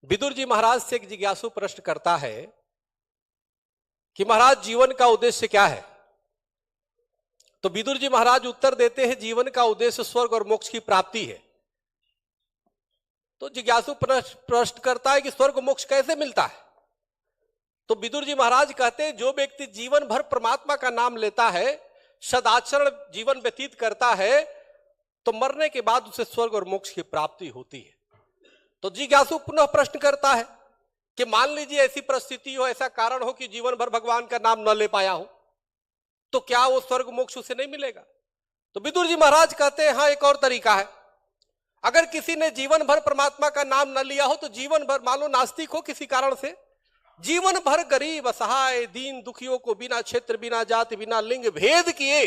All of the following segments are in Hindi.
विदुर जी महाराज से एक जिज्ञासु प्रश्न करता है कि महाराज जीवन का उद्देश्य क्या है। तो विदुर जी महाराज उत्तर देते हैं जीवन का उद्देश्य स्वर्ग और मोक्ष की प्राप्ति है। तो जिज्ञासु प्रश्न करता है कि स्वर्ग मोक्ष कैसे मिलता है। तो विदुर जी महाराज कहते हैं जो व्यक्ति जीवन भर परमात्मा का नाम लेता है, सदाचरण जीवन व्यतीत करता है, तो मरने के बाद उसे स्वर्ग और मोक्ष की प्राप्ति होती है। तो जिज्ञासु पुनः प्रश्न करता है कि मान लीजिए ऐसी परिस्थिति हो, ऐसा कारण हो कि जीवन भर भगवान का नाम न ले पाया हो, तो क्या वो स्वर्ग मोक्ष उसे नहीं मिलेगा। तो विदुर जी महाराज कहते हैं हाँ, एक और तरीका है। अगर किसी ने जीवन भर परमात्मा का नाम न लिया हो, तो जीवन भर, मान लो नास्तिक हो किसी कारण से, जीवन भर गरीब असहाय दीन दुखियों को बिना क्षेत्र बिना जाति बिना लिंग भेद किए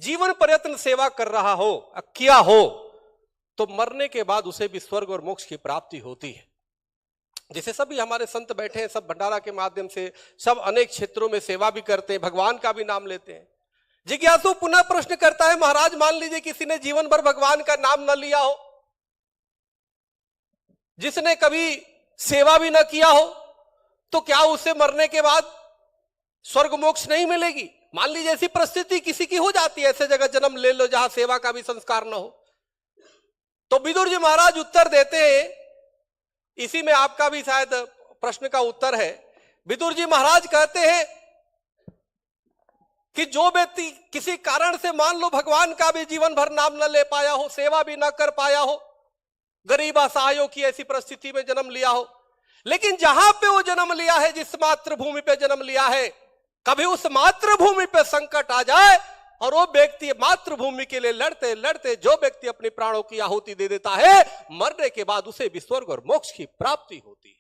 जीवन पर्यंत सेवा कर रहा हो, किया हो, तो मरने के बाद उसे भी स्वर्ग और मोक्ष की प्राप्ति होती है। जैसे सभी हमारे संत बैठे हैं, सब भंडारा के माध्यम से सब अनेक क्षेत्रों में सेवा भी करते हैं, भगवान का भी नाम लेते हैं। जिज्ञासु पुनः प्रश्न करता है महाराज मान लीजिए किसी ने जीवन भर भगवान का नाम न लिया हो, जिसने कभी सेवा भी न किया हो, तो क्या उसे मरने के बाद स्वर्ग मोक्ष नहीं मिलेगी। मान लीजिए ऐसी परिस्थिति किसी की हो जाती है, ऐसे जगह जन्म ले लो जहां सेवा का भी संस्कार न हो। तो विदुर जी महाराज उत्तर देते हैं, इसी में आपका भी शायद प्रश्न का उत्तर है। विदुर जी महाराज कहते हैं कि जो व्यक्ति किसी कारण से मान लो भगवान का भी जीवन भर नाम न ले पाया हो, सेवा भी न कर पाया हो, गरीब असहायों की ऐसी परिस्थिति में जन्म लिया हो, लेकिन जहां पे वो जन्म लिया है, जिस मातृभूमि पे जन्म लिया है, कभी उस मातृभूमि पे संकट आ जाए और वो व्यक्ति मातृभूमि के लिए लड़ते लड़ते जो व्यक्ति अपने प्राणों की आहुति दे देता है, मरने के बाद उसे भी स्वर्ग और मोक्ष की प्राप्ति होती है।